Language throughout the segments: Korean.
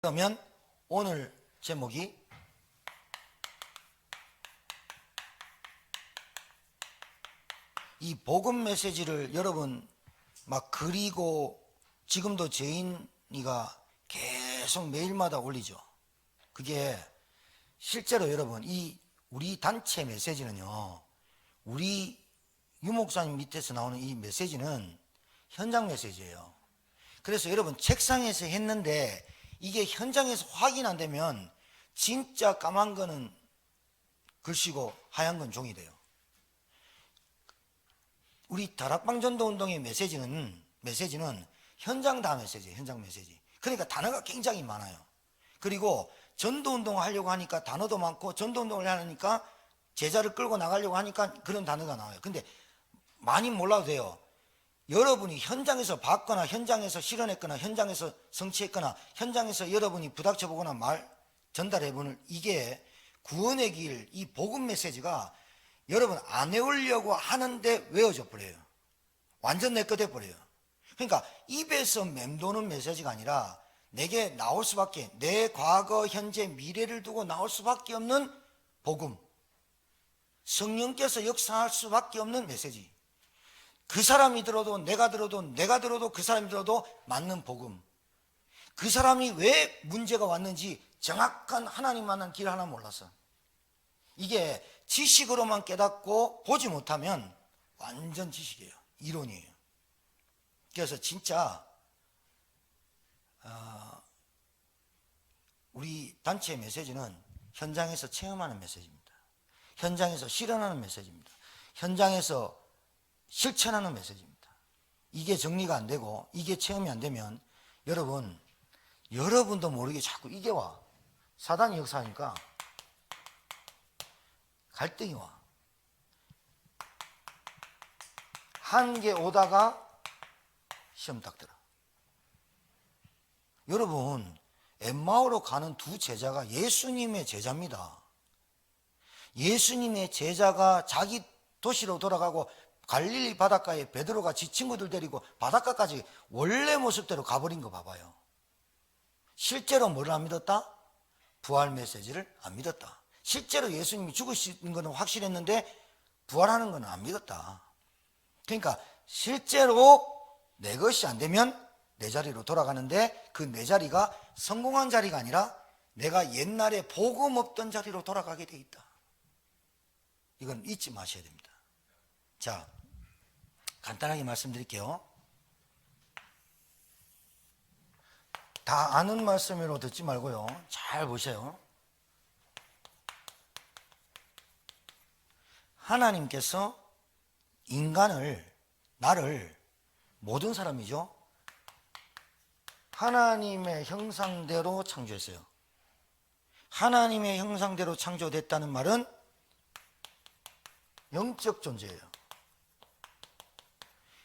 그러면 오늘 제목이 이 복음 메시지를 여러분 막 그리고 지금도 제인이가 계속 매일마다 올리죠. 그게 실제로 여러분 이 우리 단체 메시지는요, 우리 유목사님 밑에서 나오는 이 메시지는 현장 메시지예요. 그래서 여러분 책상에서 했는데 이게 현장에서 확인 안 되면 진짜 까만 거는 글씨고 하얀 건 종이 돼요. 우리 다락방 전도운동의 메시지는 현장 다 메시지예요. 현장 메시지. 그러니까 단어가 굉장히 많아요. 그리고 전도운동을 하려고 하니까 단어도 많고, 전도운동을 하니까 제자를 끌고 나가려고 하니까 그런 단어가 나와요. 근데 많이 몰라도 돼요. 여러분이 현장에서 봤거나 현장에서 실현했거나 현장에서 성취했거나 현장에서 여러분이 부닥쳐 보거나 말 전달해보는 이게 구원의 길, 이 복음 메시지가 여러분 안 외우려고 하는데 외워져 버려요. 완전 내 거 돼 버려요. 그러니까 입에서 맴도는 메시지가 아니라 내게 나올 수밖에, 내 과거, 현재, 미래를 두고 나올 수밖에 없는 복음, 성령께서 역사할 수밖에 없는 메시지. 그 사람이 들어도 내가 들어도 그 사람이 들어도 맞는 복음. 그 사람이 왜 문제가 왔는지 정확한 하나님 만난 길 하나 몰랐어. 이게 지식으로만 깨닫고 보지 못하면 완전 지식이에요. 이론이에요. 그래서 진짜 우리 단체의 메시지는 현장에서 체험하는 메시지입니다. 현장에서 실현하는 메시지입니다. 현장에서 실천하는 메시지입니다. 이게 정리가 안 되고 이게 체험이 안 되면 여러분도 모르게 자꾸 이게 와. 사단이 역사하니까 갈등이 와. 한 개 오다가 시험 딱 들어. 여러분, 엠마오로 가는 두 제자가 예수님의 제자입니다. 예수님의 제자가 자기 도시로 돌아가고 갈릴리 바닷가에 베드로가 지 친구들 데리고 바닷가까지 원래 모습대로 가버린 거 봐봐요. 실제로 뭐를 안 믿었다? 부활 메시지를 안 믿었다. 실제로 예수님이 죽으시는 것은 확실했는데 부활하는 것은 안 믿었다. 그러니까 실제로 내 것이 안 되면 내 자리로 돌아가는데 그 내 자리가 성공한 자리가 아니라 내가 옛날에 복음 없던 자리로 돌아가게 돼 있다. 이건 잊지 마셔야 됩니다. 자, 간단하게 말씀드릴게요. 다 아는 말씀으로 듣지 말고요. 잘 보세요. 하나님께서 인간을, 나를, 모든 사람이죠, 하나님의 형상대로 창조했어요. 하나님의 형상대로 창조됐다는 말은 영적 존재예요.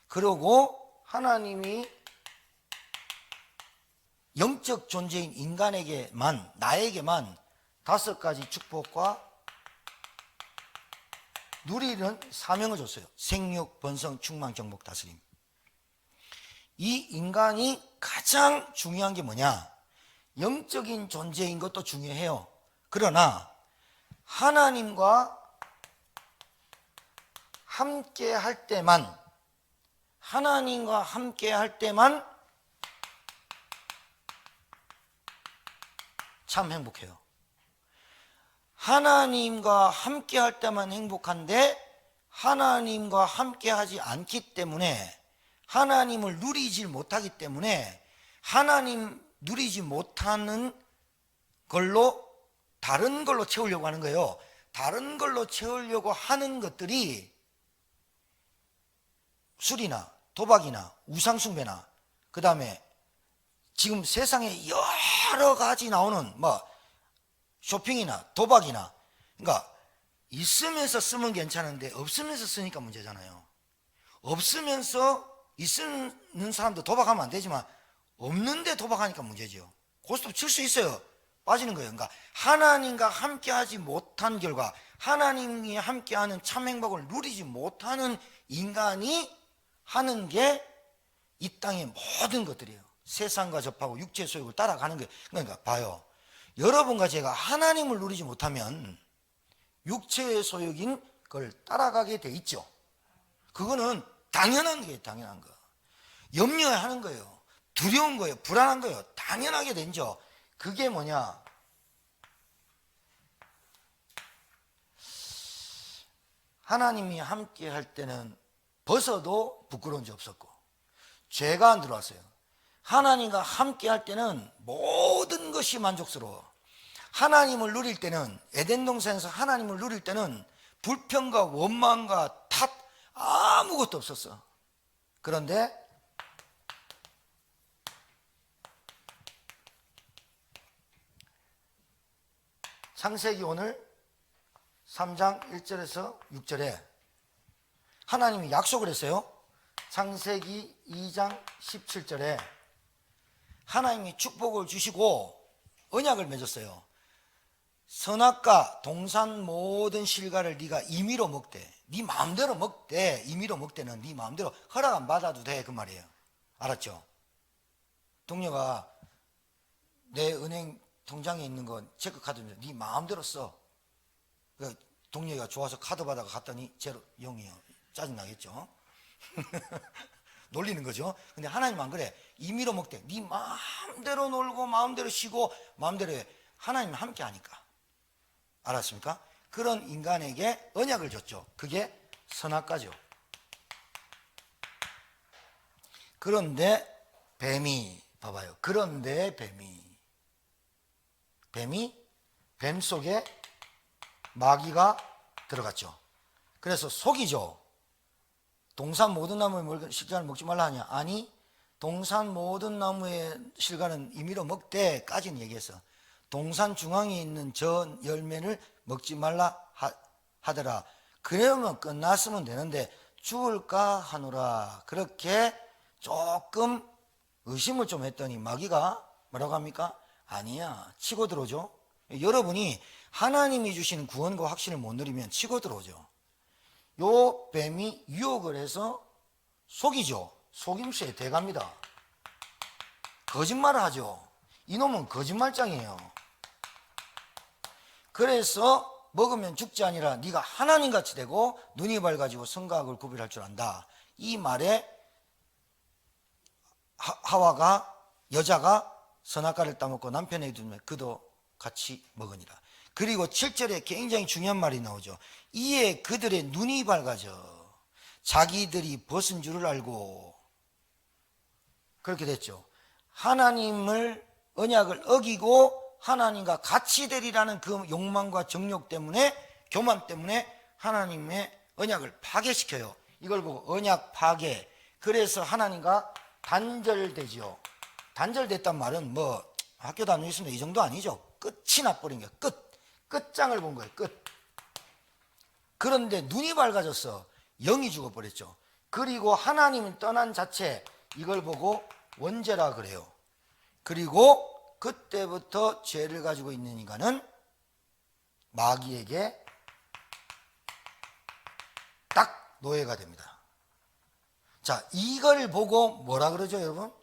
그리고 하나님이 영적 존재인 인간에게만, 나에게만 5가지 축복과 누리는 사명을 줬어요. 생육, 번성, 충만, 경복, 다스림. 이 인간이 가장 중요한 게 뭐냐? 영적인 존재인 것도 중요해요. 그러나 하나님과 함께 할 때만, 참 행복해요. 하나님과 함께 할 때만 행복한데 하나님과 함께 하지 않기 때문에, 하나님을 누리지 못하기 때문에 하나님 누리지 못하는 걸로 다른 걸로 채우려고 하는 거예요. 다른 걸로 채우려고 하는 것들이 술이나 도박이나 우상숭배나, 그 다음에 지금 세상에 여러 가지 나오는 쇼핑이나 도박이나, 그러니까 있으면서 쓰면 괜찮은데 없으면서 쓰니까 문제잖아요. 없으면서 있는 사람도 도박하면 안 되지만 없는데 도박하니까 문제죠. 고스톱 칠 수 있어요. 빠지는 거예요. 그러니까 하나님과 함께하지 못한 결과, 하나님이 함께하는 참 행복을 누리지 못하는 인간이 하는 게 이 땅의 모든 것들이에요. 세상과 접하고 육체의 소욕을 따라가는 거예요. 그러니까 봐요. 여러분과 제가 하나님을 누리지 못하면 육체의 소욕인 걸 따라가게 돼 있죠. 그거는 당연한 거예요. 당연한 거. 염려하는 거예요. 두려운 거예요. 불안한 거예요. 당연하게 되죠. 그게 뭐냐? 하나님이 함께 할 때는 벗어도 부끄러운 적 없었고, 죄가 안 들어왔어요. 하나님과 함께 할 때는 모든 것이 만족스러워. 하나님을 누릴 때는, 에덴 동산에서 하나님을 누릴 때는 불평과 원망과 탓 아무것도 없었어. 그런데 창세기 오늘 3장 1절에서 6절에 하나님이 약속을 했어요. 창세기 2장 17절에 하나님이 축복을 주시고 언약을 맺었어요. 선악과 동산 모든 실과를 네가 임의로 먹되, 네 마음대로 먹되, 임의로 먹되는 네 마음대로 허락 안 받아도 돼, 그 말이에요. 알았죠? 동료가 내 은행 통장에 있는 건 체크카드 네 마음대로 써. 동료가 좋아서 카드 받아가 갔더니 제로 0이에요. 짜증나겠죠? 놀리는 거죠. 근데 하나님 안 그래. 임의로 먹되, 네 마음대로 놀고 마음대로 쉬고 마음대로 해. 하나님은 함께 하니까. 알았습니까? 그런 인간에게 언약을 줬죠. 그게 선악과죠. 그런데 뱀이, 봐봐요. 그런데 뱀 속에 마귀가 들어갔죠. 그래서 속이죠. 동산 모든 나무의 실과를 먹지 말라 하냐? 아니, 동산 모든 나무의 실과는 임의로 먹되 까지는 얘기했어. 동산 중앙에 있는 저 열매를 먹지 말라 하더라. 그러면 끝났으면 되는데 죽을까 하노라. 그렇게 조금 의심을 좀 했더니 마귀가 뭐라고 합니까? 아니야, 치고 들어오죠. 여러분이 하나님이 주시는 구원과 확신을 못 누리면 치고 들어오죠. 요 뱀이 유혹을 해서 속이죠. 속임수에 대갑니다. 거짓말을 하죠. 이놈은 거짓말장이에요. 그래서 먹으면 죽지 아니라 네가 하나님같이 되고 눈이 밝아지고 선과 악을 구별할 줄 안다. 이 말에 하와가, 여자가 선악과를 따먹고 남편에게 주면 그도 같이 먹으니라. 그리고 7절에 굉장히 중요한 말이 나오죠. 이에 그들의 눈이 밝아져 자기들이 벗은 줄을 알고. 그렇게 됐죠. 하나님을, 언약을 어기고 하나님과 같이 되리라는 그 욕망과 정욕 때문에, 교만 때문에 하나님의 언약을 파괴시켜요. 이걸 보고 언약 파괴. 그래서 하나님과 단절되지요. 단절됐단 말은 뭐 학교 다니시면 이 정도 아니죠. 끝이 나버린 거예요. 끝장을 본 거예요. 끝. 그런데 눈이 밝아졌어. 영이 죽어버렸죠. 그리고 하나님이 떠난 자체, 이걸 보고 원죄라 그래요. 그리고 그때부터 죄를 가지고 있는 인간은 마귀에게 딱 노예가 됩니다. 자, 이걸 보고 뭐라 그러죠, 여러분?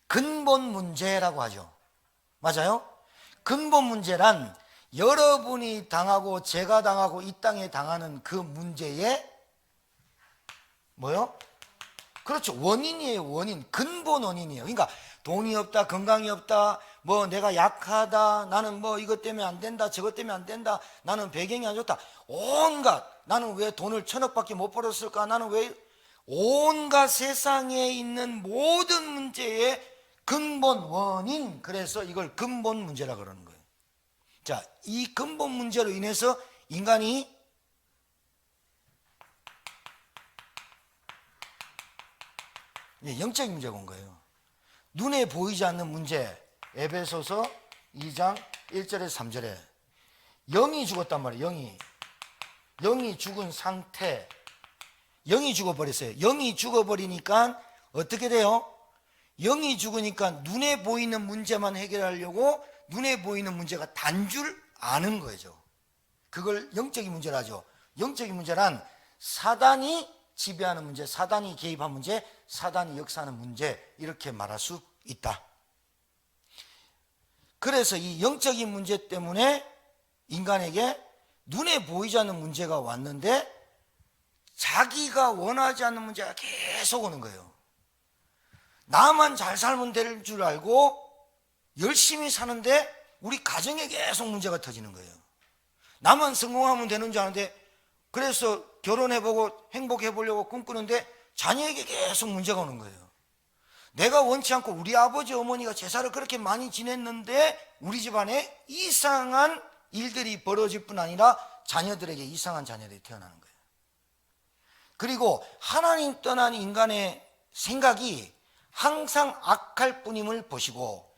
근본 문제라고 하죠. 맞아요? 근본 문제란 여러분이 당하고 제가 당하고 이 땅에 당하는 그 문제의 뭐요? 그렇죠. 원인이에요. 원인. 근본 원인이에요. 그러니까 돈이 없다, 건강이 없다, 뭐 내가 약하다, 나는 뭐 이것 때문에 안 된다, 저것 때문에 안 된다, 나는 배경이 안 좋다, 온갖, 나는 왜 돈을 1,000억밖에 못 벌었을까, 나는 왜, 온갖 세상에 있는 모든 문제의 근본 원인. 그래서 이걸 근본 문제라 그러는 거예요. 자, 이 근본 문제로 인해서 인간이 영적인 문제가 온 거예요. 눈에 보이지 않는 문제. 에베소서 2장 1절에서 3절에 영이 죽었단 말이에요. 영이 죽은 상태. 영이 죽어버렸어요. 영이 죽어버리니까 어떻게 돼요? 영이 죽으니까 눈에 보이는 문제만 해결하려고 눈에 보이는 문제가 단 줄 아는 거죠. 그걸 영적인 문제라 하죠. 영적인 문제란 사단이 지배하는 문제, 사단이 개입한 문제, 사단이 역사하는 문제, 이렇게 말할 수 있다. 그래서 이 영적인 문제 때문에 인간에게 눈에 보이지 않는 문제가 왔는데 자기가 원하지 않는 문제가 계속 오는 거예요. 나만 잘 살면 될 줄 알고 열심히 사는데 우리 가정에 계속 문제가 터지는 거예요. 나만 성공하면 되는 줄 아는데, 그래서 결혼해보고 행복해보려고 꿈꾸는데 자녀에게 계속 문제가 오는 거예요. 내가 원치 않고 우리 아버지 어머니가 제사를 그렇게 많이 지냈는데 우리 집안에 이상한 일들이 벌어질 뿐 아니라 자녀들에게 이상한 자녀들이 태어나는 거예요. 그리고 하나님 떠난 인간의 생각이 항상 악할 뿐임을 보시고,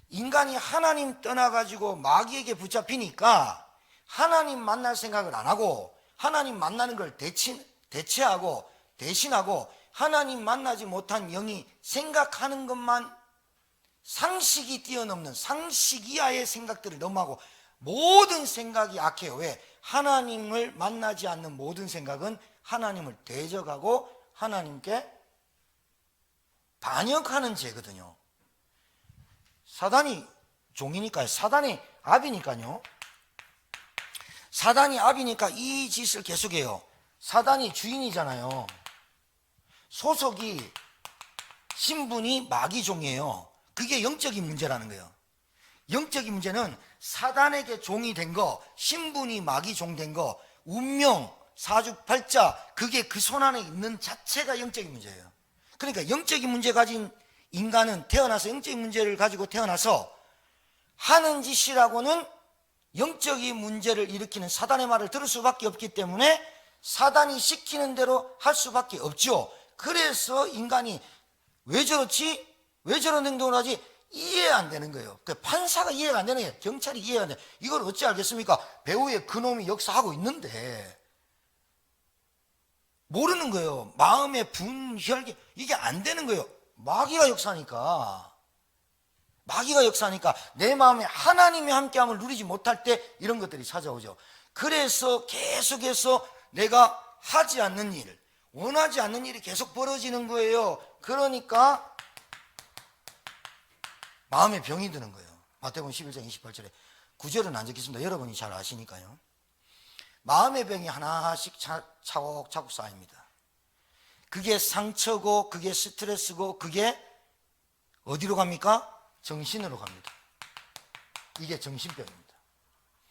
인간이 하나님 떠나가지고 마귀에게 붙잡히니까 하나님 만날 생각을 안 하고 하나님 만나는 걸 대체하고 대신하고 하나님 만나지 못한 영이 생각하는 것만, 상식이 뛰어넘는 상식 이하의 생각들을 넘어가고 모든 생각이 악해요. 왜? 하나님을 만나지 않는 모든 생각은 하나님을 대적하고 하나님께 반역하는 죄거든요. 사단이 종이니까요. 사단이 압이니까요. 사단이 압이니까 이 짓을 계속해요. 사단이 주인이잖아요. 소속이, 신분이 마귀종이에요. 그게 영적인 문제라는 거예요. 영적인 문제는 사단에게 종이 된 거, 신분이 마귀종 된 거, 운명, 사주팔자, 그게 그 손 안에 있는 자체가 영적인 문제예요. 그러니까 영적인 문제 가진 인간은 태어나서, 영적인 문제를 가지고 태어나서 하는 짓이라고는 영적인 문제를 일으키는 사단의 말을 들을 수밖에 없기 때문에 사단이 시키는 대로 할 수밖에 없죠. 그래서 인간이 왜 저렇지? 왜 저런 행동을 하지? 이해 안 되는 거예요. 판사가 이해가 안 되는 거예요. 경찰이 이해가 안 돼요. 이걸 어찌 알겠습니까? 배후에 그놈이 역사하고 있는데 모르는 거예요. 마음의 분혈기, 이게 안 되는 거예요. 마귀가 역사하니까 내 마음에 하나님의 함께함을 누리지 못할 때 이런 것들이 찾아오죠. 그래서 계속해서 내가 하지 않는 일, 원하지 않는 일이 계속 벌어지는 거예요. 그러니까 마음에 병이 드는 거예요. 마태복음 11장 28절에 9절은 안 적겠습니다. 여러분이 잘 아시니까요. 마음의 병이 하나씩 차곡차곡 쌓입니다. 그게 상처고 그게 스트레스고 그게 어디로 갑니까? 정신으로 갑니다. 이게 정신병입니다.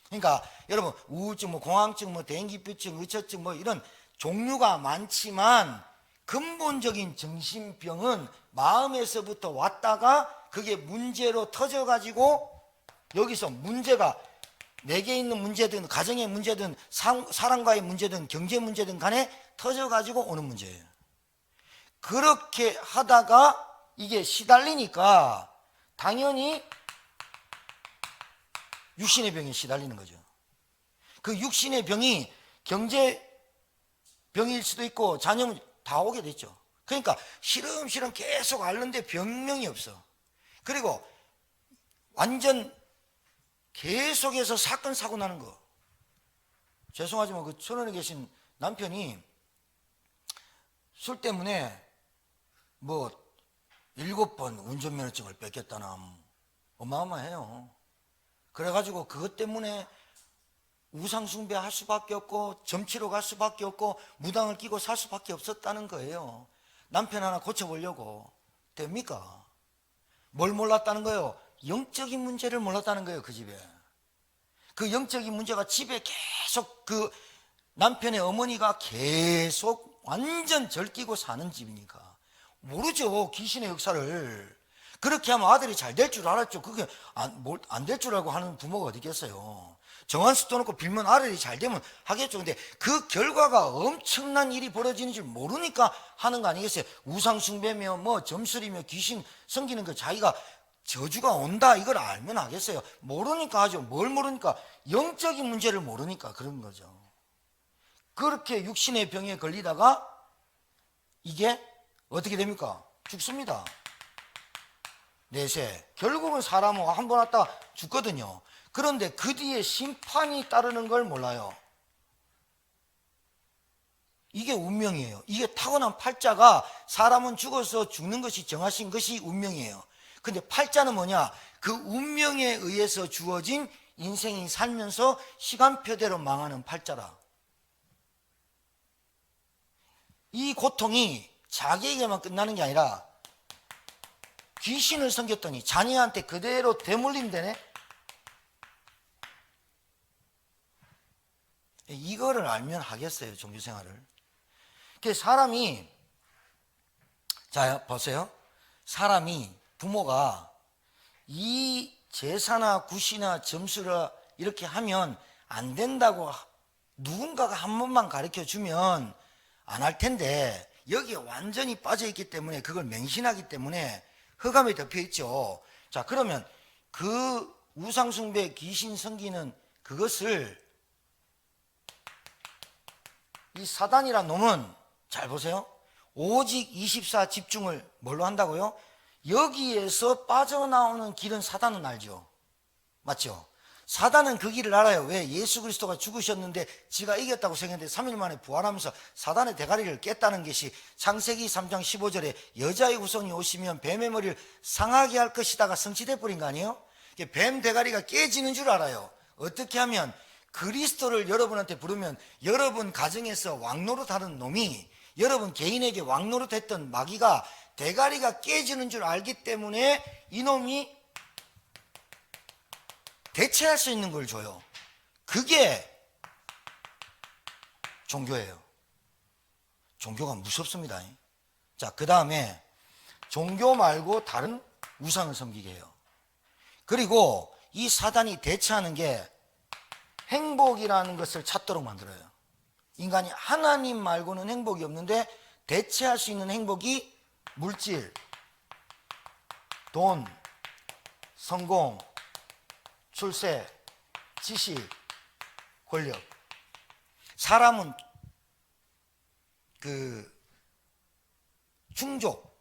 그러니까 여러분, 우울증, 공황증, 대인기피증, 의처증 이런 종류가 많지만 근본적인 정신병은 마음에서부터 왔다가 그게 문제로 터져가지고 여기서 문제가 내게 있는 문제든 가정의 문제든 사람과의 문제든 경제 문제든 간에 터져가지고 오는 문제예요. 그렇게 하다가 이게 시달리니까 당연히 육신의 병에 시달리는 거죠. 그 육신의 병이 경제병일 수도 있고 자녀문 다 오게 됐죠. 그러니까 시름시름 계속 앓는데 병명이 없어. 그리고 완전 계속해서 사건 사고 나는 거. 죄송하지만 그 천원에 계신 남편이 술 때문에 7번 운전면허증을 뺏겼다나 어마어마해요. 그래가지고 그것 때문에 우상숭배 할 수밖에 없고 점치러 갈 수밖에 없고 무당을 끼고 살 수밖에 없었다는 거예요. 남편 하나 고쳐보려고. 됩니까? 뭘 몰랐다는 거예요? 영적인 문제를 몰랐다는 거예요. 그 집에 그 영적인 문제가 집에 계속 그 남편의 어머니가 계속 완전 절끼고 사는 집이니까 모르죠. 귀신의 역사를. 그렇게 하면 아들이 잘 될 줄 알았죠. 그게 안 될 줄 알고 하는 부모가 어디 있겠어요. 정한수 떠놓고 빌면 아들이 잘 되면 하겠죠. 근데 그 결과가 엄청난 일이 벌어지는 줄 모르니까 하는 거 아니겠어요. 우상숭배며 점술이며 귀신 섬기는 거 자기가 저주가 온다 이걸 알면 하겠어요. 모르니까 하죠. 뭘 모르니까? 영적인 문제를 모르니까 그런 거죠. 그렇게 육신의 병에 걸리다가 이게 어떻게 됩니까? 죽습니다. 내세. 결국은 사람은 한 번 왔다 죽거든요. 그런데 그 뒤에 심판이 따르는 걸 몰라요. 이게 운명이에요. 이게 타고난 팔자가 사람은 죽어서 죽는 것이 정하신 것이 운명이에요. 근데 팔자는 뭐냐? 그 운명에 의해서 주어진 인생이 살면서 시간표대로 망하는 팔자라. 이 고통이 자기에게만 끝나는 게 아니라 귀신을 섬겼더니 자녀한테 그대로 되물린다네. 이거를 알면 하겠어요, 종교생활을. 사람이, 자 보세요. 사람이, 부모가 이 제사나 굿이나 점수를 이렇게 하면 안 된다고 누군가가 한 번만 가르쳐 주면 안 할 텐데, 여기에 완전히 빠져 있기 때문에, 그걸 맹신하기 때문에 흑암에 덮여 있죠. 자, 그러면 그 우상숭배 귀신 섬기는 그것을 이 사단이란 놈은, 잘 보세요, 오직 24 집중을 뭘로 한다고요? 여기에서 빠져나오는 길은 사단은 알죠. 맞죠? 사단은 그 길을 알아요. 왜? 예수 그리스도가 죽으셨는데 지가 이겼다고 생각했는데 3일 만에 부활하면서 사단의 대가리를 깼다는 것이 창세기 3장 15절에 여자의 후손이 오시면 뱀의 머리를 상하게 할 것이다가 성취돼 버린 거 아니에요? 뱀 대가리가 깨지는 줄 알아요. 어떻게 하면? 그리스도를 여러분한테 부르면 여러분 가정에서 왕노릇 하는 놈이, 여러분 개인에게 왕노릇 했던 마귀가 대가리가 깨지는 줄 알기 때문에 이놈이 대체할 수 있는 걸 줘요. 그게 종교예요. 종교가 무섭습니다. 자, 그 다음에 종교 말고 다른 우상을 섬기게 해요. 그리고 이 사단이 대체하는 게 행복이라는 것을 찾도록 만들어요. 인간이 하나님 말고는 행복이 없는데 대체할 수 있는 행복이 물질, 돈, 성공, 출세, 지식, 권력. 사람은 그 충족,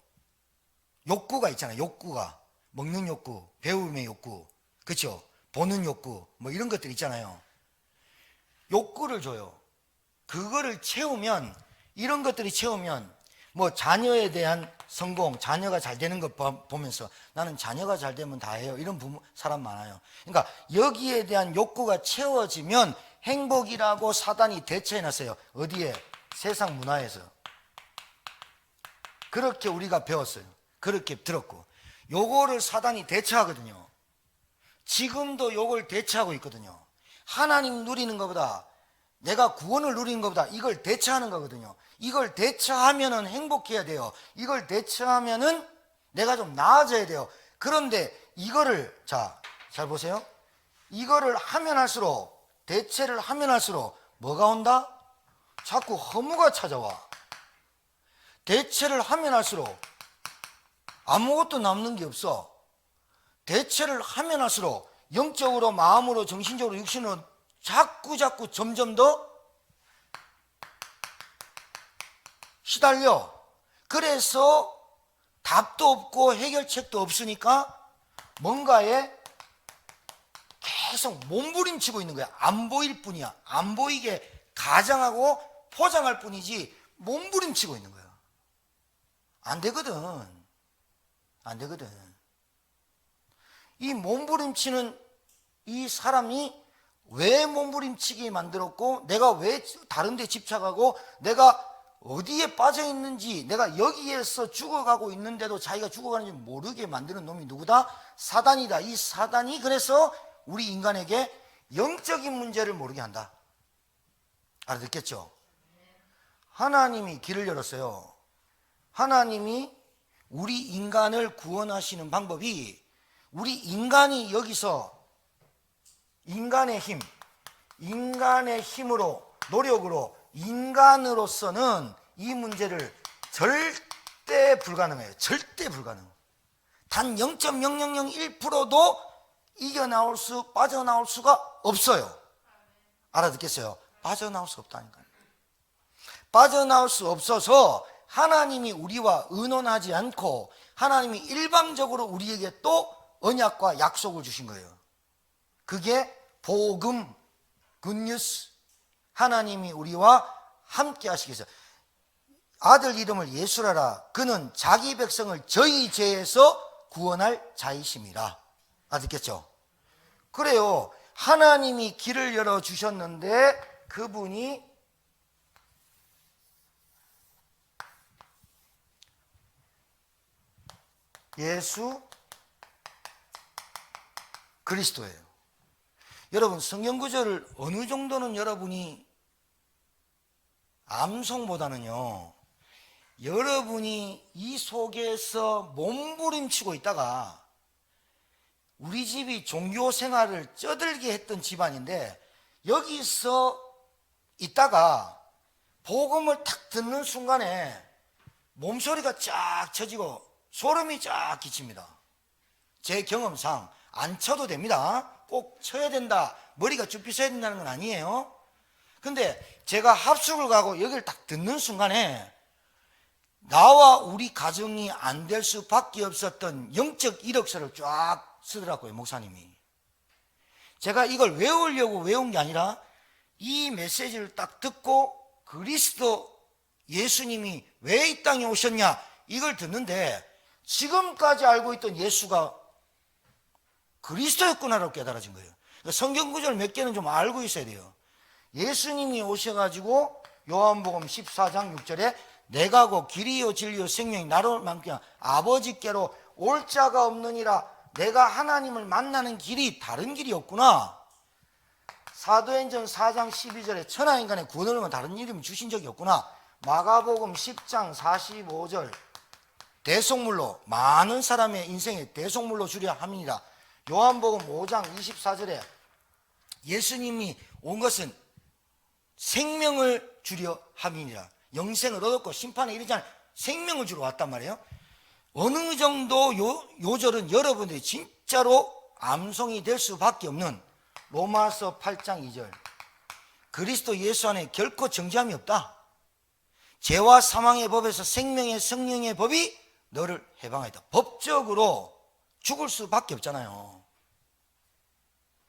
욕구가 있잖아요. 욕구가, 먹는 욕구, 배움의 욕구, 그렇죠? 보는 욕구, 뭐 이런 것들 있잖아요. 욕구를 줘요. 그거를 채우면, 이런 것들이 채우면, 뭐 자녀에 대한 성공, 자녀가 잘 되는 것 보면서 나는 자녀가 잘 되면 다 해요, 이런 사람 많아요. 그러니까 여기에 대한 욕구가 채워지면 행복이라고 사단이 대체해놨어요. 어디에? 세상 문화에서. 그렇게 우리가 배웠어요. 그렇게 들었고, 요거를 사단이 대체하거든요. 지금도 요걸 대체하고 있거든요. 하나님 누리는 것보다, 내가 구원을 누리는 것보다 이걸 대체하는 거거든요. 이걸 대체하면은 행복해야 돼요. 이걸 대체하면은 내가 좀 나아져야 돼요. 그런데 이거를, 자, 잘 보세요. 이거를 하면 할수록, 대체를 하면 할수록 뭐가 온다? 자꾸 허무가 찾아와. 대체를 하면 할수록 아무것도 남는 게 없어. 대체를 하면 할수록 영적으로, 마음으로, 정신적으로, 육신으로 자꾸 점점 더 시달려. 그래서 답도 없고 해결책도 없으니까 뭔가에 계속 몸부림치고 있는 거야. 안 보일 뿐이야. 안 보이게 가장하고 포장할 뿐이지 몸부림치고 있는 거야. 안 되거든. 안 되거든. 이 몸부림치는 이 사람이 왜 몸부림치게 만들었고, 내가 왜 다른 데 집착하고, 내가 어디에 빠져 있는지, 내가 여기에서 죽어가고 있는데도 자기가 죽어가는지 모르게 만드는 놈이 누구다? 사단이다. 이 사단이 그래서 우리 인간에게 영적인 문제를 모르게 한다. 알아듣겠죠? 하나님이 길을 열었어요. 하나님이 우리 인간을 구원하시는 방법이, 우리 인간이 여기서 인간의 힘, 인간의 힘으로, 노력으로, 인간으로서는 이 문제를 절대 불가능해요. 절대 불가능. 단 0.0001%도 빠져나올 수가 없어요. 알아듣겠어요? 빠져나올 수 없다니까요. 빠져나올 수 없어서 하나님이 우리와 의논하지 않고 하나님이 일방적으로 우리에게 또 언약과 약속을 주신 거예요. 그게 복음, 굿뉴스. 하나님이 우리와 함께 하시겠어요. 아들 이름을 예수라라. 그는 자기 백성을 저희 죄에서 구원할 자이심이라. 알겠죠? 그래요. 하나님이 길을 열어주셨는데 그분이 예수 그리스도예요. 여러분, 성경 구절을 어느 정도는 여러분이 암송보다는요, 여러분이 이 속에서 몸부림치고 있다가 우리 집이 종교 생활을 쩌들게 했던 집안인데 여기서 있다가 복음을 탁 듣는 순간에 몸소리가 쫙 쳐지고 소름이 쫙 끼칩니다. 제 경험상 안 쳐도 됩니다. 꼭 쳐야 된다, 머리가 쭉 빗어야 된다는 건 아니에요. 근데 제가 합숙을 가고 여기를 딱 듣는 순간에 나와 우리 가정이 안 될 수밖에 없었던 영적 이력서를 쫙 쓰더라고요, 목사님이. 제가 이걸 외우려고 외운 게 아니라 이 메시지를 딱 듣고 그리스도 예수님이 왜 이 땅에 오셨냐 이걸 듣는데 지금까지 알고 있던 예수가 그리스도였구나라고 깨달아진 거예요. 그러니까 성경 구절 몇 개는 좀 알고 있어야 돼요. 예수님이 오셔가지고 요한복음 14장 6절에 내가 곧 길이요 진리요 생명이 나로 만큼 아버지께로 올 자가 없느니라. 내가 하나님을 만나는 길이 다른 길이 없구나. 사도행전 4장 12절에 천하인간의 구원을 위한 다른 이름 주신 적이 없구나. 마가복음 10장 45절 대속물로 많은 사람의 인생에 대속물로 주려 함이니라. 요한복음 5장 24절에 예수님이 온 것은 생명을 주려 함이니라. 영생을 얻었고 심판에 이르지 않은 생명을 주러 왔단 말이에요. 어느 정도 요절은 여러분들이 진짜로 암송이 될 수밖에 없는 로마서 8장 2절 그리스도 예수 안에 결코 정죄함이 없다. 죄와 사망의 법에서 생명의 성령의 법이 너를 해방하였다. 법적으로 죽을 수밖에 없잖아요.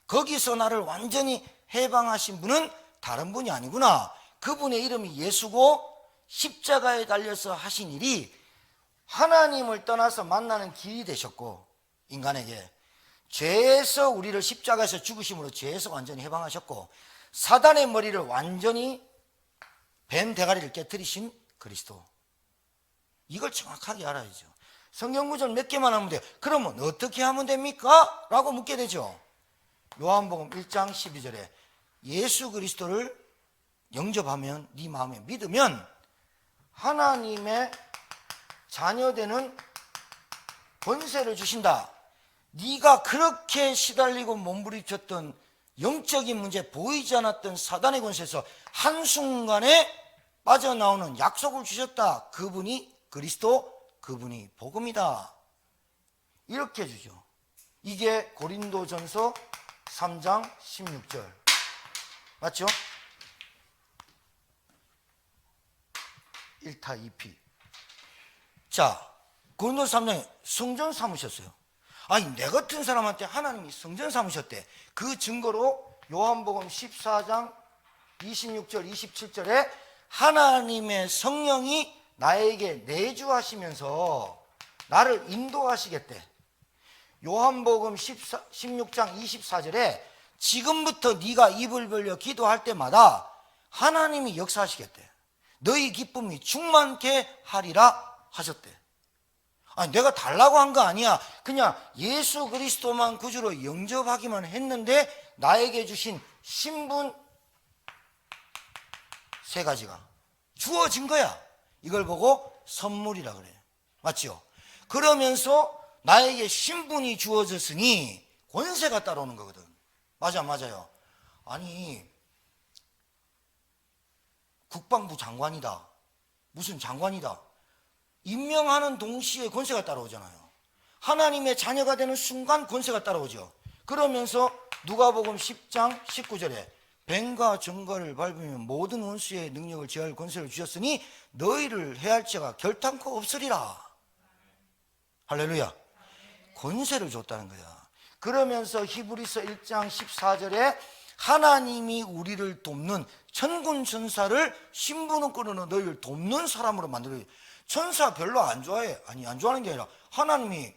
거기서 나를 완전히 해방하신 분은 다른 분이 아니구나. 그분의 이름이 예수고 십자가에 달려서 하신 일이 하나님을 떠나서 만나는 길이 되셨고 인간에게 죄에서 우리를 십자가에서 죽으심으로 죄에서 완전히 해방하셨고 사단의 머리를 완전히 뱀 대가리를 깨뜨리신 그리스도. 이걸 정확하게 알아야죠. 성경 구절 몇 개만 하면 돼요. 그러면 어떻게 하면 됩니까? 라고 묻게 되죠. 요한복음 1장 12절에 예수 그리스도를 영접하면 네 마음에 믿으면 하나님의 자녀되는 권세를 주신다. 네가 그렇게 시달리고 몸부림쳤던 영적인 문제, 보이지 않았던 사단의 권세에서 한순간에 빠져나오는 약속을 주셨다. 그분이 그리스도, 그분이 복음이다. 이렇게 주죠. 이게 고린도전서 3장 16절 맞죠? 1타 2피. 자, 고린도서 3장에 성전 삼으셨어요. 아니, 내 같은 사람한테 하나님이 성전 삼으셨대. 그 증거로 요한복음 14장 26절 27절에 하나님의 성령이 나에게 내주하시면서 나를 인도하시겠대. 요한복음 16장 24절에 지금부터 네가 입을 벌려 기도할 때마다 하나님이 역사하시겠대. 너희 기쁨이 충만케 하리라 하셨대. 아니, 내가 달라고 한 거 아니야. 그냥 예수 그리스도만 구주로 영접하기만 했는데 나에게 주신 신분 세 가지가 주어진 거야. 이걸 보고 선물이라 그래요. 맞죠? 그러면서 나에게 신분이 주어졌으니 권세가 따라오는 거거든. 맞아, 맞아요. 아니, 국방부 장관이다, 무슨 장관이다, 임명하는 동시에 권세가 따라오잖아요. 하나님의 자녀가 되는 순간 권세가 따라오죠. 그러면서 누가복음 10장 19절에 뱀과 정갈을 밟으면 모든 원수의 능력을 제할 권세를 주셨으니 너희를 해할 자가 결탄코 없으리라. 할렐루야. 권세를 줬다는 거야. 그러면서 히브리서 1장 14절에 하나님이 우리를 돕는 천군 천사를 신부는 끊어는 너희를 돕는 사람으로 만들어요. 천사 별로 안 좋아해. 아니, 안 좋아하는 게 아니라 하나님이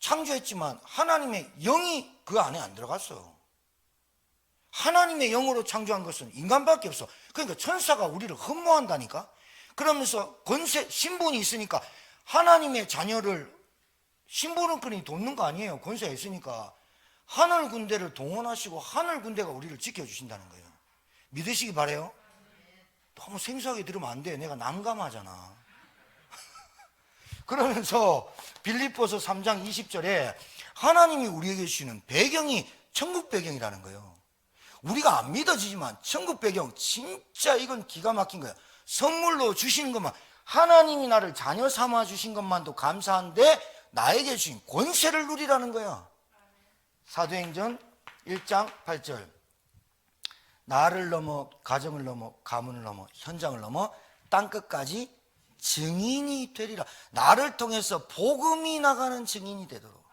창조했지만 하나님의 영이 그 안에 안 들어갔어요. 하나님의 영으로 창조한 것은 인간밖에 없어. 그러니까 천사가 우리를 흠모한다니까. 그러면서 권세, 신분이 있으니까 하나님의 자녀를 신분은권이 돕는 거 아니에요. 권세가 있으니까 하늘 군대를 동원하시고 하늘 군대가 우리를 지켜주신다는 거예요. 믿으시기 바래요. 너무 생소하게 들으면 안 돼. 내가 난감하잖아. 그러면서 빌립보서 3장 20절에 하나님이 우리에게 주시는 배경이 천국 배경이라는 거예요. 우리가 안 믿어지지만 천국 배경 진짜 이건 기가 막힌 거야. 선물로 주시는 것만, 하나님이 나를 자녀 삼아 주신 것만도 감사한데 나에게 주신 권세를 누리라는 거야. 사도행전 1장 8절, 나를 넘어 가정을 넘어 가문을 넘어 현장을 넘어 땅끝까지 증인이 되리라. 나를 통해서 복음이 나가는 증인이 되도록.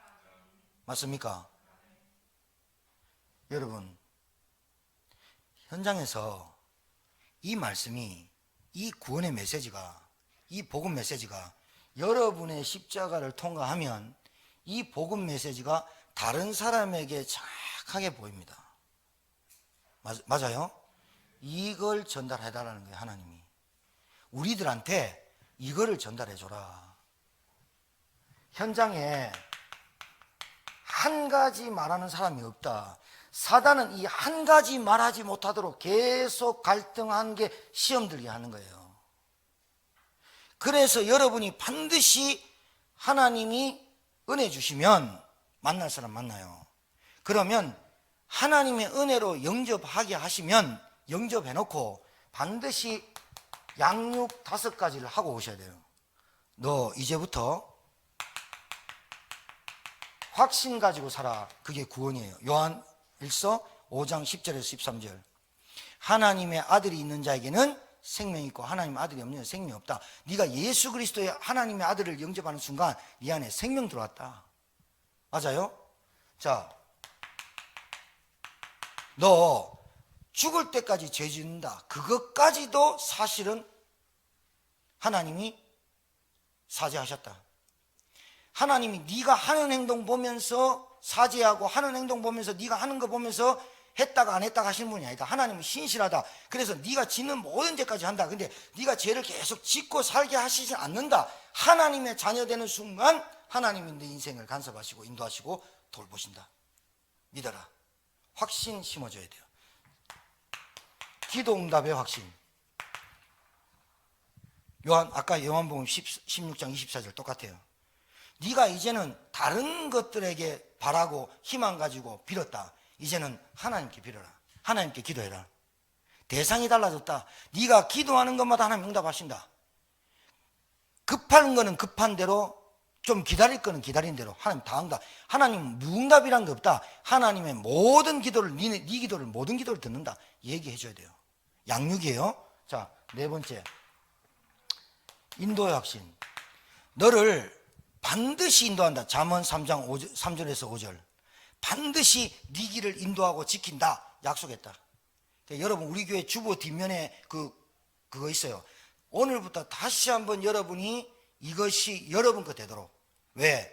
맞습니까? 여러분, 현장에서 이 말씀이, 이 구원의 메시지가, 이 복음 메시지가 여러분의 십자가를 통과하면 이 복음 메시지가 다른 사람에게 정확하게 보입니다. 맞아요? 이걸 전달해달라는 거예요. 하나님이 우리들한테 이거를 전달해줘라. 현장에 한 가지 말하는 사람이 없다. 사단은 이 한 가지 말하지 못하도록 계속 갈등한 게 시험 들게 하는 거예요. 그래서 여러분이 반드시 하나님이 은혜 주시면 만날 사람 만나요. 그러면 하나님의 은혜로 영접하게 하시면 영접해놓고 반드시 양육 5가지를 하고 오셔야 돼요. 너 이제부터 확신 가지고 살아. 그게 구원이에요. 요한 1서 5장 10절에서 13절. 하나님의 아들이 있는 자에게는 생명이 있고 하나님의 아들이 없는 자에게는 생명이 없다. 네가 예수 그리스도의 하나님의 아들을 영접하는 순간 네 안에 생명 들어왔다. 맞아요? 자, 너 죽을 때까지 죄 짓는다. 그것까지도 사실은 하나님이 사죄하셨다. 하나님이 네가 하는 행동 보면서 사죄하고 하는 행동 보면서 네가 하는 거 보면서 했다가 안 했다가 하시는 분이 아니다. 하나님은 신실하다. 그래서 네가 짓는 모든 죄까지 한다. 근데 네가 죄를 계속 짓고 살게 하시지 않는다. 하나님의 자녀 되는 순간 하나님이 네 인생을 간섭하시고 인도하시고 돌보신다. 믿어라. 확신 심어줘야 돼요. 기도 응답의 확신. 아까 요한복음 16장 24절 똑같아요. 네가 이제는 다른 것들에게 바라고 희망 가지고 빌었다. 이제는 하나님께 빌어라. 하나님께 기도해라. 대상이 달라졌다. 네가 기도하는 것마다 하나님 응답하신다. 급한 거는 급한 대로, 좀 기다릴 거는 기다린 대로 하나님 다 응답. 하나님 무응답이란 게 없다. 하나님의 모든 기도를, 네 기도를, 모든 기도를 듣는다. 얘기해 줘야 돼요. 양육이에요. 자, 4번째, 인도의 확신. 너를 반드시 인도한다. 잠언 3장 3절에서 5절. 반드시 네 길을 인도하고 지킨다. 약속했다. 그러니까 여러분, 우리 교회 주보 뒷면에 그거 있어요. 오늘부터 다시 한번 여러분이 이것이 여러분 것 되도록. 왜?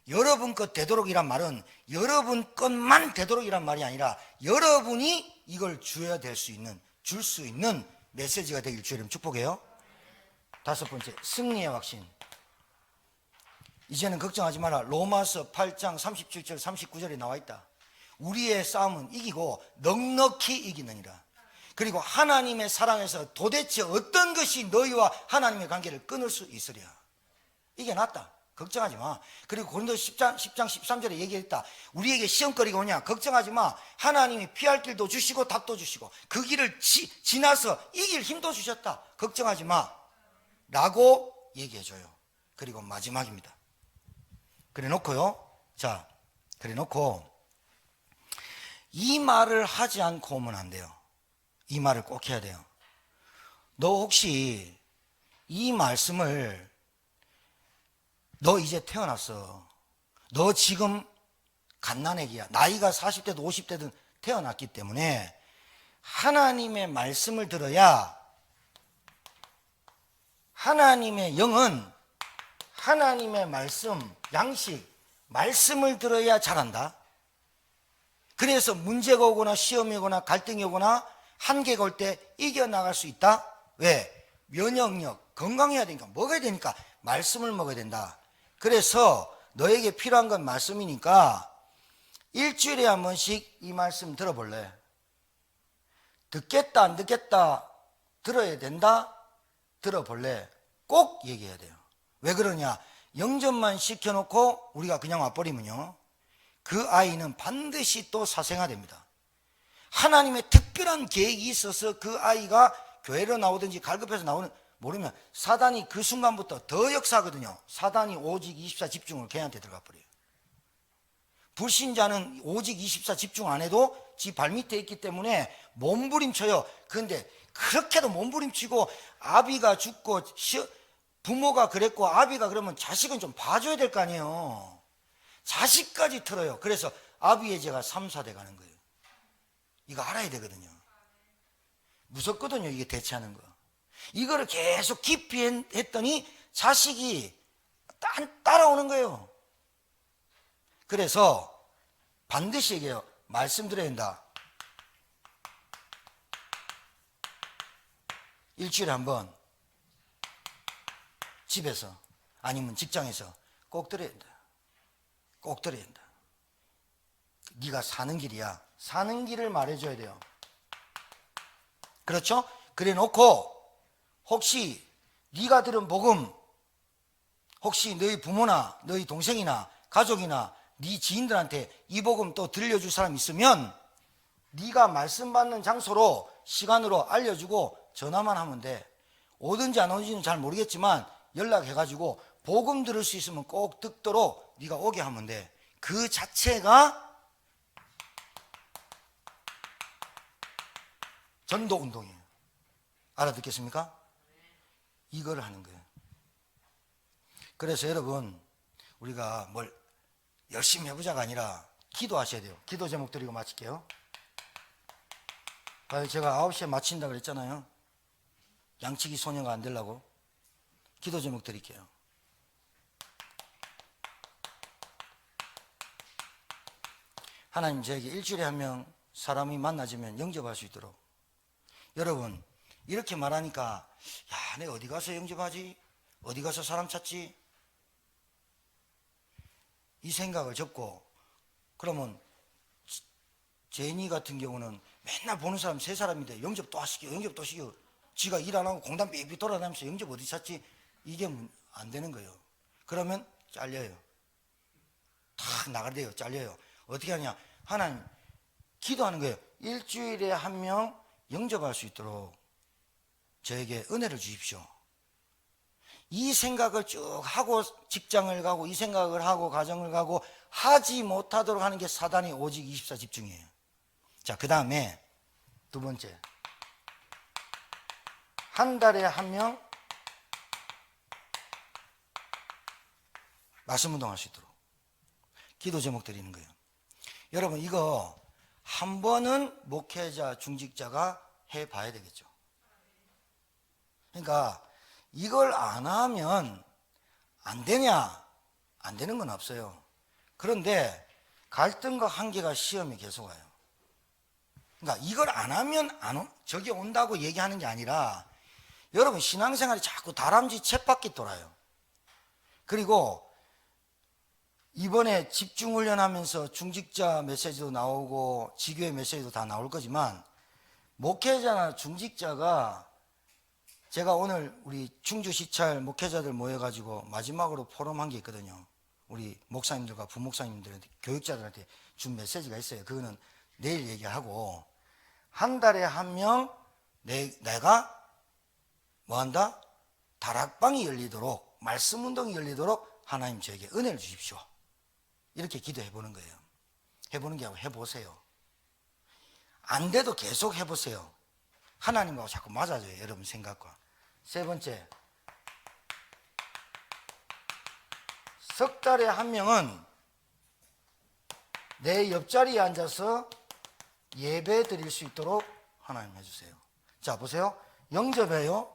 여러분 것 되도록이란 말은 여러분 것만 되도록이란 말이 아니라 여러분이 이걸 줘야 될 수 있는, 줄 수 있는 메시지가 되길 주님 축복해요. 5번째, 승리의 확신. 이제는 걱정하지 마라. 로마서 8장 37절 39절에 나와 있다. 우리의 싸움은 이기고 넉넉히 이기느니라. 그리고 하나님의 사랑에서 도대체 어떤 것이 너희와 하나님의 관계를 끊을 수 있으랴. 이게 낫다. 걱정하지 마. 그리고 고린도서 10장 13절에 얘기했다. 우리에게 시험거리가 오냐? 걱정하지 마. 하나님이 피할 길도 주시고 답도 주시고 그 길을 지나서 이길 힘도 주셨다. 걱정하지 마. 라고 얘기해줘요. 그리고 마지막입니다. 그래 놓고요. 자, 그래 놓고 이 말을 하지 않고 오면 안 돼요. 이 말을 꼭 해야 돼요. 너 혹시 이 말씀을, 너 이제 태어났어. 너 지금 갓난애기야. 나이가 40대든 50대든 태어났기 때문에 하나님의 말씀을 들어야 하나님의 영은 하나님의 말씀, 양식, 말씀을 들어야 자란다. 그래서 문제가 오거나 시험이 오거나 갈등이 오거나 한계가 올 때 이겨나갈 수 있다. 왜? 면역력, 건강해야 되니까, 먹어야 되니까 말씀을 먹어야 된다. 그래서 너에게 필요한 건 말씀이니까 일주일에 한 번씩 이 말씀 들어볼래? 듣겠다 안 듣겠다, 들어야 된다, 들어볼래? 꼭 얘기해야 돼요. 왜 그러냐? 영접만 시켜놓고 우리가 그냥 와버리면요, 그 아이는 반드시 또 사생화됩니다. 하나님의 특별한 계획이 있어서 그 아이가 교회로 나오든지 갈급해서 나오는, 모르면 사단이 그 순간부터 더 역사하거든요. 사단이 오직 24 집중을 걔한테 들어가 버려요. 불신자는 오직 24 집중 안 해도 지 발밑에 있기 때문에 몸부림쳐요. 그런데 그렇게도 몸부림치고 아비가 죽고 부모가 그랬고 아비가 그러면 자식은 좀 봐줘야 될 거 아니에요. 자식까지 틀어요. 그래서 아비의 죄가 3, 4대 가는 거예요. 이거 알아야 되거든요. 무섭거든요, 이게 대체하는 거. 이거를 계속 깊이 했더니 자식이 따라오는 거예요. 그래서 반드시 얘기해요. 말씀드려야 된다. 일주일에 한 번 집에서 아니면 직장에서 꼭 들어야 된다. 꼭 들어야 된다. 네가 사는 길이야. 사는 길을 말해줘야 돼요. 그렇죠? 그래 놓고 혹시 네가 들은 복음, 혹시 너희 부모나 너희 동생이나 가족이나 네 지인들한테 이 복음 또 들려줄 사람 있으면 네가 말씀 받는 장소로 시간으로 알려주고 전화만 하면 돼. 오든지 안 오든지는 잘 모르겠지만 연락해가지고 복음 들을 수 있으면 꼭 듣도록 네가 오게 하면 돼. 그 자체가 전도 운동이에요. 알아듣겠습니까? 이걸 하는 거예요. 그래서 여러분, 우리가 뭘 열심히 해보자가 아니라 기도하셔야 돼요. 기도 제목 드리고 마칠게요. 제가 9시에 마친다 그랬잖아요. 양치기 소녀가 안 되려고. 기도 제목 드릴게요. 하나님, 저에게 일주일에 한 명 사람이 만나지면 영접할 수 있도록. 여러분, 이렇게 말하니까 야, 내가 어디 가서 영접하지? 어디 가서 사람 찾지? 이 생각을 접고, 그러면 제니 같은 경우는 맨날 보는 사람 세 사람인데 영접 또 하시게요, 영접 또 하시게요. 지가 일 안 하고 공단 삐삐 돌아다니면서 영접 어디 찾지? 이게 안 되는 거예요. 그러면 잘려요. 탁 나가대요. 잘려요. 어떻게 하냐? 하나님, 기도하는 거예요. 일주일에 한 명 영접할 수 있도록 저에게 은혜를 주십시오. 이 생각을 쭉 하고 직장을 가고 이 생각을 하고 가정을 가고 하지 못하도록 하는 게 사단이 오직 24 집중이에요. 자, 그 다음에 두 번째, 한 달에 한 명 말씀 운동할 수 있도록 기도 제목 드리는 거예요. 여러분, 이거 한 번은 목회자, 중직자가 해봐야 되겠죠. 그러니까 이걸 안 하면 안 되냐? 안 되는 건 없어요. 그런데 갈등과 한계가 시험이 계속 와요. 그러니까 이걸 안 하면 저기 온다고 얘기하는 게 아니라 여러분, 신앙생활이 자꾸 다람쥐 쳇바퀴 돌아요. 그리고 이번에 집중훈련하면서 중직자 메시지도 나오고 지교회 메시지도 다 나올 거지만, 목회자나 중직자가, 제가 오늘 우리 충주 시찰 목회자들 모여가지고 마지막으로 포럼한 게 있거든요. 우리 목사님들과 부목사님들한테, 교육자들한테 준 메시지가 있어요. 그거는 내일 얘기하고, 한 달에 한 명 내가 뭐한다? 다락방이 열리도록, 말씀 운동이 열리도록 하나님 저에게 은혜를 주십시오. 이렇게 기도해 보는 거예요. 해보는 게 아니고 해보세요. 안 돼도 계속 해보세요. 하나님하고 자꾸 맞아져요, 여러분 생각과. 세 번째, 석 달에 한 명은 내 옆자리에 앉아서 예배 드릴 수 있도록 하나님 해주세요. 자, 보세요. 영접해요.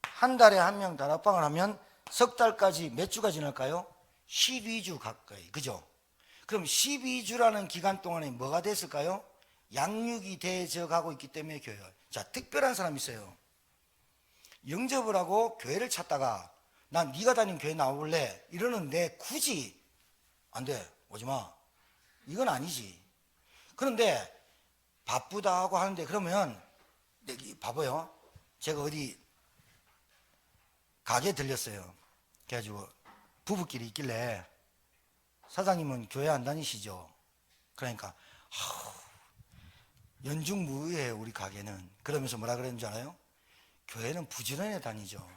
한 달에 한 명 다락방을 하면 석 달까지 몇 주가 지날까요? 12주 가까이. 그죠? 그럼 12주라는 기간 동안에 뭐가 됐을까요? 양육이 되어져 가고 있기 때문에 교회가. 자, 특별한 사람이 있어요. 영접을 하고 교회를 찾다가 난 네가 다니는 교회 나올래 이러는데 굳이 안 돼, 오지마, 이건 아니지. 그런데 바쁘다 하고 하는데 그러면 바보요. 제가 어디 가게에 들렸어요. 그래가지고 부부끼리 있길래 사장님은 교회 안 다니시죠? 그러니까 연중무휴예요 우리 가게는. 그러면서 뭐라 그랬는 줄 알아요? 교회는 부지런히 다니죠.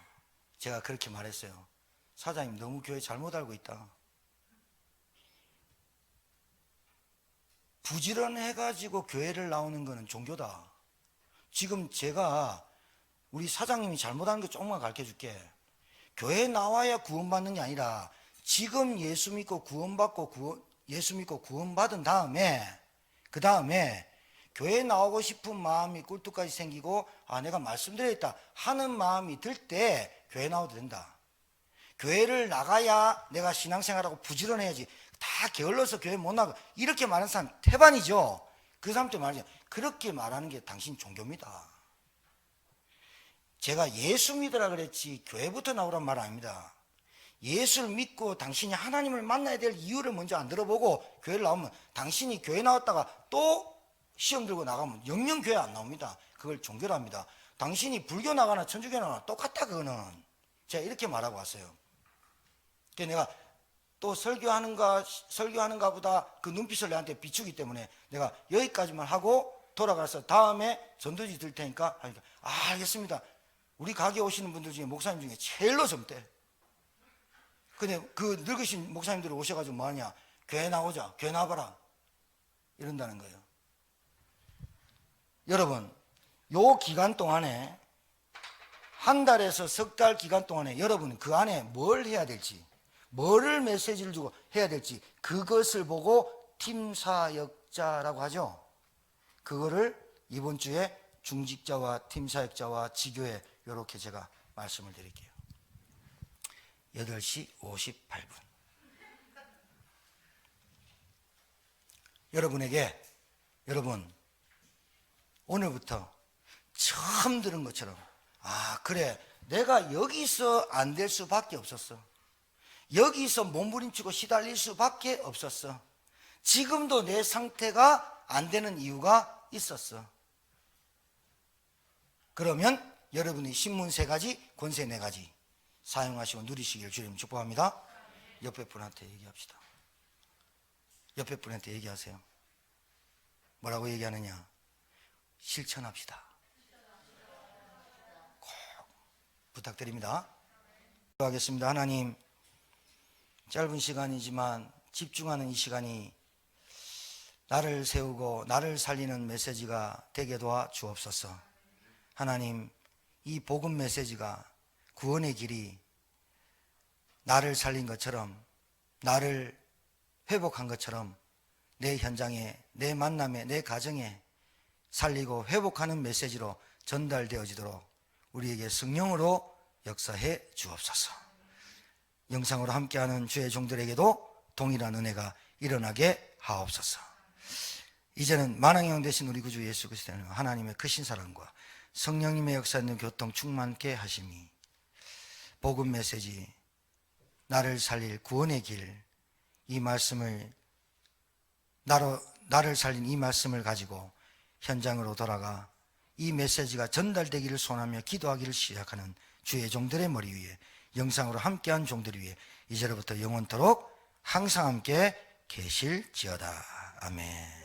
제가 그렇게 말했어요. 사장님 너무 교회 잘못 알고 있다. 부지런해가지고 교회를 나오는 거는 종교다. 지금 제가 우리 사장님이 잘못하는 거 조금만 가르쳐 줄게. 교회에 나와야 구원받는 게 아니라 지금 예수 믿고 구원받고 예수 믿고 구원받은 다음에 그 다음에 교회에 나오고 싶은 마음이 꿀뚝까지 생기고 내가 말씀드렸다 하는 마음이 들 때 교회 나와도 된다. 교회를 나가야 내가 신앙생활하고 부지런해야지 다 게을러서 교회 못 나가 이렇게 말하는 사람 태반이죠. 그 사람한테 말하죠. 그렇게 말하는 게 당신 종교입니다. 제가 예수 믿으라 그랬지 교회부터 나오란 말 아닙니다. 예수를 믿고 당신이 하나님을 만나야 될 이유를 먼저 안 들어보고 교회를 나오면 당신이 교회 나왔다가 또 시험 들고 나가면 영영 교회 안 나옵니다. 그걸 종교라 합니다. 당신이 불교 나가나 천주교 나가나 똑같다 그거는. 제가 이렇게 말하고 왔어요. 그래서 내가 또 설교하는가 보다 그 눈빛을 내한테 비추기 때문에 내가 여기까지만 하고 돌아가서 다음에 전도지 들 테니까 하니까 알겠습니다. 우리 가게 오시는 분들 중에 목사님 중에 제일로 젊대. 근데 그 늙으신 목사님들이 오셔가지고 뭐하냐, 교회 나오자, 교회 나와봐라 이런다는 거예요. 여러분, 요 기간 동안에 한 달에서 석 달 기간 동안에 여러분 그 안에 뭘 해야 될지, 뭐를 메시지를 주고 해야 될지 그것을 보고 팀사역자라고 하죠. 그거를 이번 주에 중직자와 팀사역자와 지교회 이렇게 제가 말씀을 드릴게요. 8시 58분. 여러분에게 여러분 오늘부터 처음 들은 것처럼 그래 내가 여기서 안 될 수밖에 없었어. 여기서 몸부림치고 시달릴 수밖에 없었어. 지금도 내 상태가 안 되는 이유가 있었어. 그러면 여러분이 신문 3가지, 권세 4가지 사용하시고 누리시길 주님 축복합니다. 옆에 분한테 얘기합시다. 옆에 분한테 얘기하세요. 뭐라고 얘기하느냐? 실천합시다. 꼭 부탁드립니다. 기도하겠습니다. 하나님, 짧은 시간이지만 집중하는 이 시간이 나를 세우고 나를 살리는 메시지가 되게 도와 주옵소서. 하나님, 이 복음 메시지가 구원의 길이 나를 살린 것처럼, 나를 회복한 것처럼 내 현장에, 내 만남에, 내 가정에 살리고 회복하는 메시지로 전달되어지도록 우리에게 성령으로 역사해 주옵소서. 영상으로 함께하는 주의 종들에게도 동일한 은혜가 일어나게 하옵소서. 이제는 만왕의 되신 우리 구주 예수 그리스도의 하나님의 크신 사랑과 성령님의 역사 있는 교통 충만케 하심이, 복음 메시지, 나를 살릴 구원의 길, 이 말씀을 나를 살린 이 말씀을 가지고 현장으로 돌아가 이 메시지가 전달되기를 소원하며 기도하기를 시작하는 주의 종들의 머리 위에, 영상으로 함께한 종들 위에 이제로부터 영원토록 항상 함께 계실지어다. 아멘.